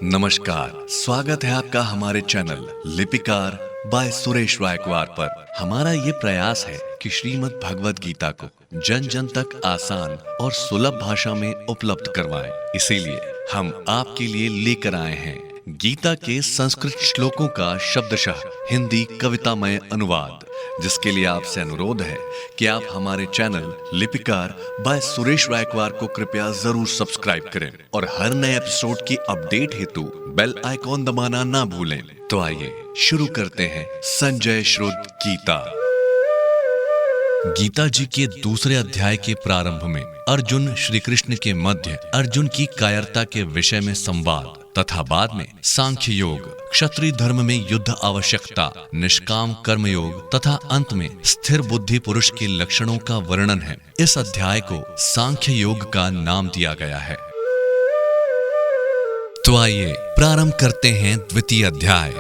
नमस्कार, स्वागत है आपका हमारे चैनल लिपिकार बाय सुरेश वायकवार पर। हमारा ये प्रयास है कि श्रीमद् भगवद गीता को जन जन तक आसान और सुलभ भाषा में उपलब्ध करवाएं। इसीलिए हम आपके लिए लेकर आए हैं गीता के संस्कृत श्लोकों का शब्दशः हिंदी कवितामय अनुवाद, जिसके लिए आपसे अनुरोध है कि आप हमारे चैनल लिपिकार बाय सुरेश वायकवार को कृपया जरूर सब्सक्राइब करें और हर नए एपिसोड की अपडेट हेतु बेल आइकॉन दबाना ना भूलें। तो आइए शुरू करते हैं संजय श्रुत गीता। गीता जी के दूसरे अध्याय के प्रारंभ में अर्जुन श्री कृष्ण के मध्य अर्जुन की कायरता के विषय में संवाद तथा बाद में सांख्य योग, क्षत्रिय धर्म में युद्ध आवश्यकता, निष्काम कर्म योग तथा अंत में स्थिर बुद्धि पुरुष के लक्षणों का वर्णन है। इस अध्याय को सांख्य योग का नाम दिया गया है। तो आइए प्रारंभ करते हैं द्वितीय अध्याय।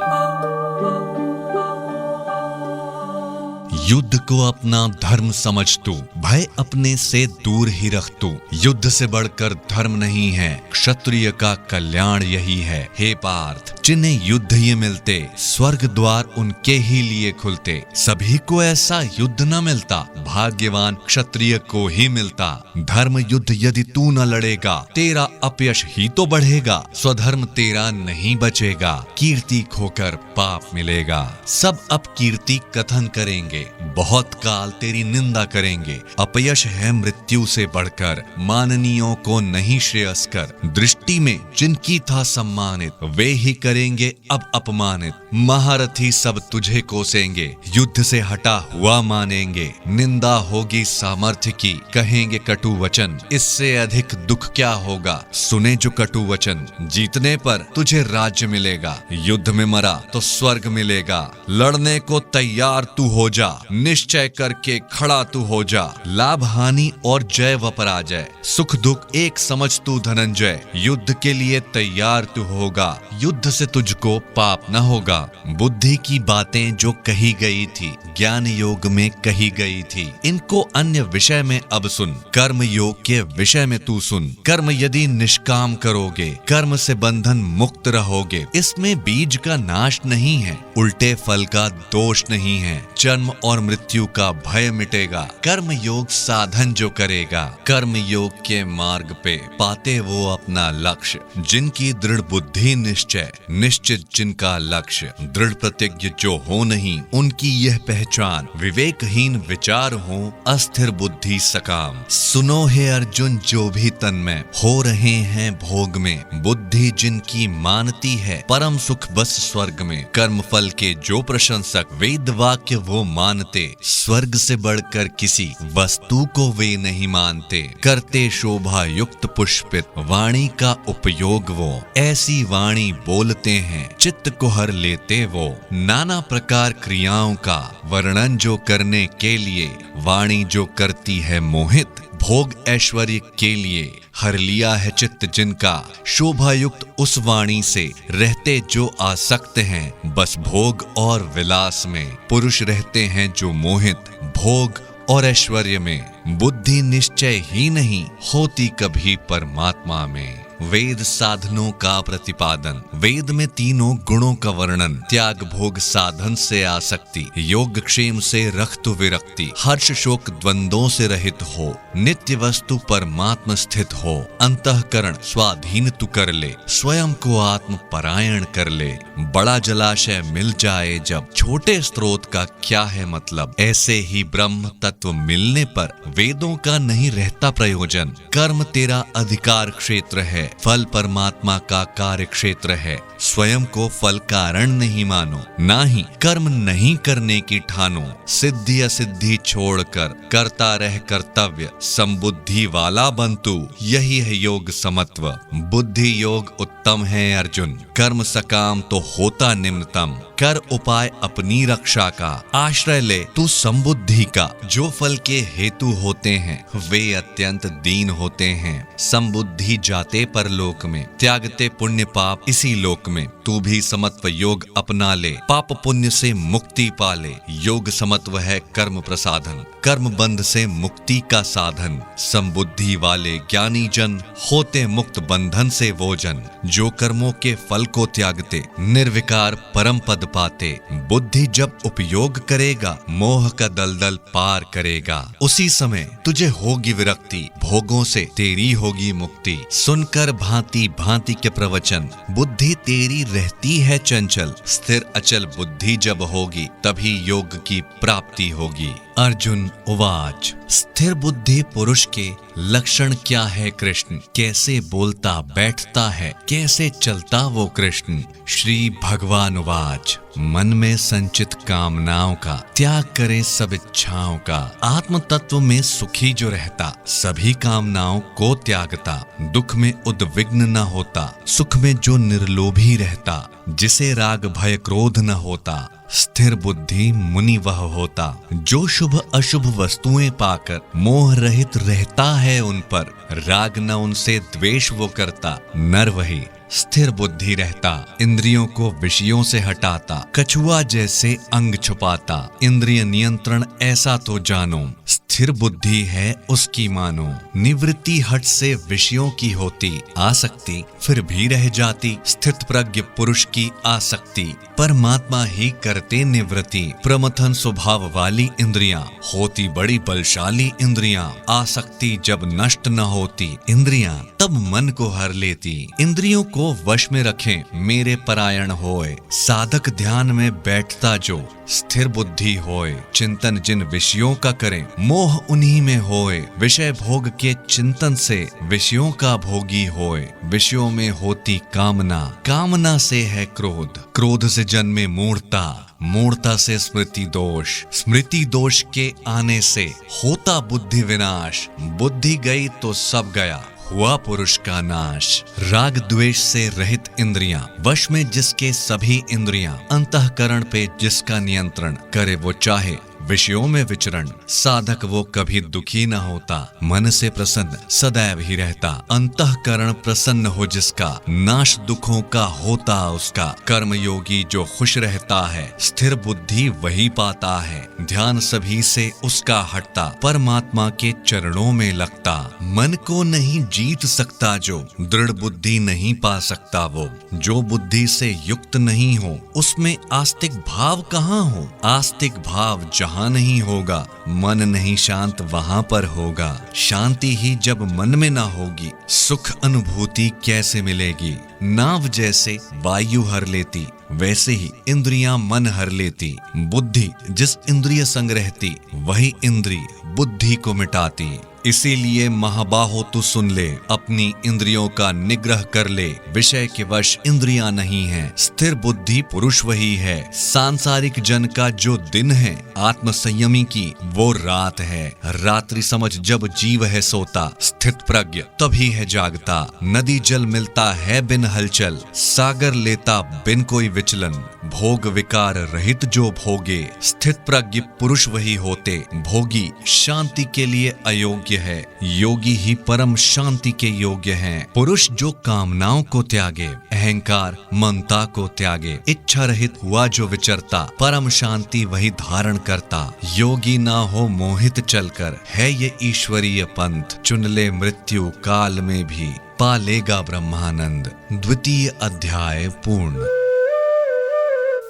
युद्ध को अपना धर्म समझ तू, भय अपने से दूर ही रख तू। युद्ध से बढ़कर धर्म नहीं है, क्षत्रिय का कल्याण यही है। हे पार्थ, जिन्हें युद्ध ये मिलते, स्वर्ग द्वार उनके ही लिए खुलते। सभी को ऐसा युद्ध न मिलता, भाग्यवान क्षत्रिय को ही मिलता। धर्म युद्ध यदि तू न लड़ेगा, तेरा अपयश ही तो बढ़ेगा। स्वधर्म तेरा नहीं बचेगा, कीर्ति खोकर पाप मिलेगा। सब अपकीर्ति कथन करेंगे, बहुत काल तेरी निंदा करेंगे। अपयश है मृत्यु से बढ़कर, माननीयों को नहीं श्रेयस्कर। दृष्टि में जिनकी था सम्मानित, वे ही करेंगे अब अपमानित। महारथी सब तुझे कोसेंगे, युद्ध से हटा हुआ मानेंगे। निंदा होगी सामर्थ्य की, कहेंगे कटु वचन। इससे अधिक दुख क्या होगा, सुने जो कटु वचन। जीतने पर तुझे राज्य मिलेगा, युद्ध में मरा तो स्वर्ग मिलेगा। लड़ने को तैयार तू हो जा, निश्चय करके खड़ा तू हो जा। लाभ हानि और जय व पराजय, सुख दुख एक समझ तू धनंजय। युद्ध के लिए तैयार तू होगा, युद्ध से तुझको पाप न होगा। बुद्धि की बातें जो कही गई थी, ज्ञान योग में कही गई थी, इनको अन्य विषय में अब सुन। कर्म योग के विषय में तू सुन। कर्म यदि निष्काम करोगे, कर्म से बंधन मुक्त रहोगे। इसमें बीज का नाश नहीं है, उल्टे फल का दोष नहीं है। जन्म और मृत्यु का भय मिटेगा। कर्म योग साधन जो करेगा, कर्म योग के मार्ग पे पाते वो अपना लक्ष्य। जिनकी दृढ़ बुद्धि निश्चय, निश्चित जिनका लक्ष्य। दृढ़ प्रतिज्ञ जो हो नहीं, उनकी यह पहचान। विवेकहीन विचार हो, अस्थिर बुद्धि सकाम। सुनो हे अर्जुन, जो भी तन में हो रहे हैं भोग में, बुद्धि जिनकी मानती है, परम सुख बस स्वर्ग में। कर्म फल के जो प्रशंसक, वेद वाक्य वो मानते, स्वर्ग से बढ़कर किसी वस्तु को वे नहीं मानते। करते शोभा युक्त पुष्पित, वाणी का उपयोग वो। ऐसी वाणी बोलते हैं, चित्त को हर लेते वो। नाना प्रकार क्रियाओं का वर्णन जो करने के लिए, वाणी जो करती है मोहित। भोग ऐश्वर्य के लिए हर लिया है चित्त जिनका, शोभा युक्त उस वाणी से रहते जो आसक्त हैं। बस भोग और विलास में पुरुष रहते हैं जो मोहित, भोग और ऐश्वर्य में। बुद्धि निश्चय ही नहीं होती कभी परमात्मा में। वेद साधनों का प्रतिपादन, वेद में तीनों गुणों का वर्णन। त्याग भोग साधन से आसक्ति, योग क्षेम से रक्त विरक्ति। हर्ष शोक द्वंद्वों से रहित हो, नित्य वस्तु परमात्म स्थित हो। अंतःकरण स्वाधीन तू कर ले, स्वयं को आत्म परायण कर ले। बड़ा जलाशय मिल जाए जब, छोटे स्रोत का क्या है मतलब। ऐसे ही ब्रह्म तत्व मिलने पर वेदों का नहीं रहता प्रयोजन। कर्म तेरा अधिकार क्षेत्र है, फल परमात्मा का कार्य क्षेत्र है। स्वयं को फल कारण नहीं मानो, ना ही कर्म नहीं करने की ठानो। सिद्धि असिद्धि छोड़कर करता रह कर्तव्य, संबुद्धि वाला बंतु। यही है योग समत्व, बुद्धि योग उत्तम है अर्जुन। कर्म सकाम तो होता निम्नतम, कर उपाय अपनी रक्षा का। आश्रय ले तू संबुद्धि का, जो फल के हेतु होते हैं वे अत्यंत दीन होते हैं। संबुद्धि जाते परलोक में, त्यागते पुण्य पाप इसी लोक में। तू भी समत्व योग अपना ले, पाप पुण्य से मुक्ति पाले। योग समत्व है कर्म प्रसाधन, कर्म बंध से मुक्ति का साधन। समबुद्धि वाले ज्ञानी जन होते मुक्त बंधन से वो जन, जो कर्मों के फल को त्यागते निर्विकार परम पद पाते। बुद्धि जब उपयोग करेगा मोह का दलदल पार करेगा, उसी समय तुझे होगी विरक्ति, भोगों से तेरी होगी मुक्ति। सुनकर भांति भांति के प्रवचन, बुद्धि तेरी रहती है चंचल। स्थिर अचल बुद्धि जब होगी तभी योग की प्राप्ति होगी। अर्जुन उवाच स्थिर बुद्धि पुरुष के लक्षण क्या है कृष्ण, कैसे बोलता बैठता है, कैसे चलता वो कृष्ण। श्री भगवान उवाच मन में संचित कामनाओं का त्याग करे सब इच्छाओं का। आत्म तत्व में सुखी जो रहता सभी कामनाओं को त्यागता। दुख में उद्विग्न न होता, सुख में जो निर्लोभी रहता। जिसे राग भय क्रोध न होता, स्थिर बुद्धि मुनि वह होता। जो शुभ अशुभ वस्तुएं पाकर मोह रहित रहता है उन पर, राग न उनसे द्वेष वो करता। नर वही स्थिर बुद्धि रहता, इंद्रियों को विषयों से हटाता। कछुआ जैसे अंग छुपाता, इंद्रिय नियंत्रण ऐसा तो जानो। स्थिर बुद्धि है उसकी मानो, निवृत्ति हट से विषयों की होती। आसक्ति फिर भी रह जाती, स्थित प्रज्ञ पुरुष की आसक्ति। परमात्मा ही करते निवृत्ति, प्रमथन स्वभाव वाली इंद्रियां होती बड़ी बलशाली इंद्रियां। आसक्ति जब नष्ट न होती इंद्रियां, तब मन को हर लेती। इंद्रियों को वश में रखें मेरे परायण होए, साधक ध्यान में बैठता जो स्थिर बुद्धि होए। चिंतन जिन विषयों का करें मोह उन्हीं में होए, विषय भोग के चिंतन से विषयों का भोगी होए। विषयों में होती कामना, कामना से है क्रोध, क्रोध से जन्मे मूढ़ता, मूढ़ता से स्मृति दोष, स्मृति दोष के आने से होता बुद्धि विनाश। बुद्धि गई तो सब गया, हुआ पुरुष का नाश। राग द्वेष से रहित इंद्रियां, वश में जिसके सभी इंद्रियां। अंतःकरण पे जिसका नियंत्रण, करे वो चाहे विषयों में विचरण। साधक वो कभी दुखी न होता, मन से प्रसन्न सदैव ही रहता। अंतःकरण प्रसन्न हो जिसका, नाश दुखों का होता उसका। कर्म योगी जो खुश रहता है, स्थिर बुद्धि वही पाता है। ध्यान सभी से उसका हटता, परमात्मा के चरणों में लगता। मन को नहीं जीत सकता जो, दृढ़ बुद्धि नहीं पा सकता वो। जो बुद्धि से युक्त नहीं हो, उसमें आस्तिक भाव कहाँ हो। आस्तिक भाव जहाँ नहीं होगा, मन नहीं शांत वहां पर होगा। शांति ही जब मन में ना होगी, सुख अनुभूति कैसे मिलेगी। नाव जैसे वायु हर लेती, वैसे ही इंद्रियां मन हर लेती। बुद्धि जिस इंद्रिय संग रहती, वही इंद्री बुद्धि को मिटाती। इसीलिए महाबाहो तू सुन ले, अपनी इंद्रियों का निग्रह कर ले। विषय के वश इंद्रियां नहीं है, स्थिर बुद्धि पुरुष वही है। सांसारिक जन का जो दिन है, आत्म संयमी की वो रात है। रात्रि समझ जब जीव है सोता, स्थित प्रज्ञ तभी है जागता। नदी जल मिलता है बिन हलचल, सागर लेता बिन कोई विचलन। भोग विकार रहित जो भोगे, स्थित प्रज्ञ पुरुष वही होते। भोगी शांति के लिए अयोग्य है, योगी ही परम शांति के योग्य हैं। पुरुष जो कामनाओं को त्यागे, अहंकार ममता को त्यागे, इच्छा रहित हुआ जो विचरता, परम शांति वही धारण करता। योगी ना हो मोहित चलकर, है ये ईश्वरीय पंथ। चुन ले मृत्यु काल में भी, पा लेगा ब्रह्मानंद। द्वितीय अध्याय पूर्ण।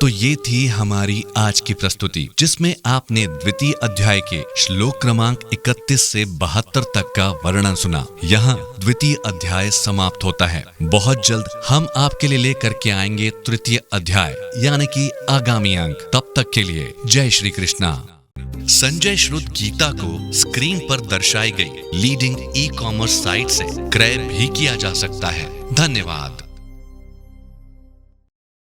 तो ये थी हमारी आज की प्रस्तुति, जिसमें आपने द्वितीय अध्याय के श्लोक क्रमांक 31 से 72 तक का वर्णन सुना। यहाँ द्वितीय अध्याय समाप्त होता है। बहुत जल्द हम आपके लिए लेकर के आएंगे तृतीय अध्याय, यानी कि आगामी अंक। तब तक के लिए जय श्री कृष्णा। संजय श्रुत गीता को स्क्रीन पर दर्शाई गई लीडिंग ई-कॉमर्स साइट से क्रय भी किया जा सकता है। धन्यवाद।